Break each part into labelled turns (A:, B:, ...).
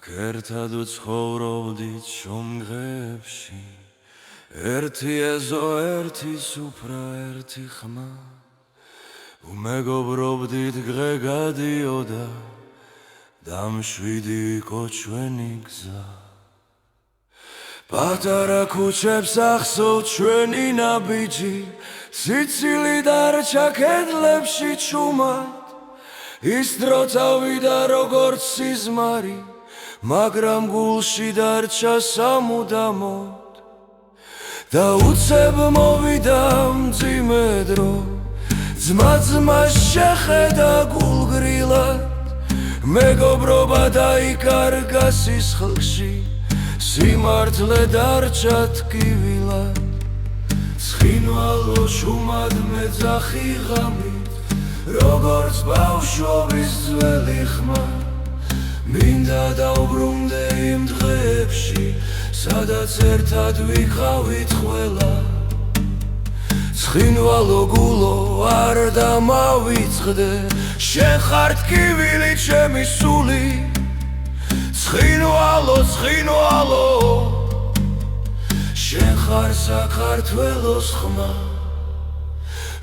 A: ერთად ვცხოვრობდით შომღებში, ერთი ეზო, ერთი სუფრა, ერთი ხმა. უმეგობრობდით დღე გადიოდა და მშვიდი იყო ჩვენი გზა. პატარა ქუჩებს ახსოვთ ჩვენი ნაბიჯი, სიცილი დარჩა კედლებში ჩუმად. ის დრო წავიდა როგორც სიზმარი, მაგრამ გულში დარჩა სამუდამოდ. და უცებ მოვიდა მძიმე დრო, ძმა-ძმას შეხედა გულგრილად. მეგობრობა დაიკარგა სისხლში, სიმართლე დარჩა ტკივილად. ცხინვალო შუმად მეძახი ღამით, როგორც ბავშვობის ძველი ხმა. მინდა დავბრუნდე იმ დღეებში, სადაც ერთად ვიყავით ყველა. ცხინვალო გულო არ დამავიწყდე, შენ ხარ ტკივილი ჩემი სული. ცხინვალო, ცხინვალო, შენ ხარ საქართველოს ხმა.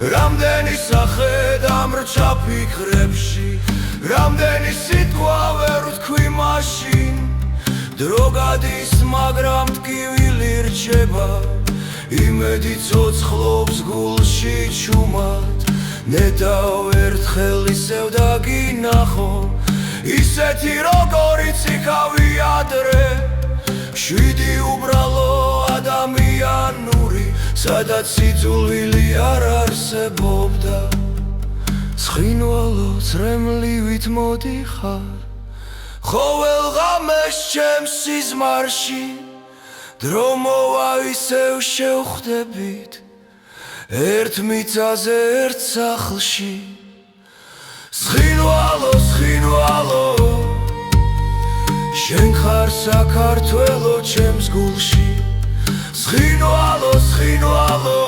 A: რამდენი სახე დამრჩა ფიქრებში, რამდენი სიტყვა ვერ ვთქვი მაშინ. დრო გადის, მაგრამ ტკივილი რჩება, იმედი ცოცხლობს გულში ჩუმად. ნეტავ ერთხელ ისევ დაგინახო, ისეთი როგორიც იქავი ადრე. შვიდი უბრალო ადამიანური, სადაც სიძულვილი არ არსებობდა. ცხინვალო წრემლივით მოდიხარ, ყოველ ღამეს ჩემს სიზმარში. დრო მოვა ისევ შევხვდებით, ერთ მიწაზე, ერთ სახლში. ცხინვალო, ცხინვალო, შენ ხარ საქართველო ჩემს გულში. ცხინვალო, ცხინვალო,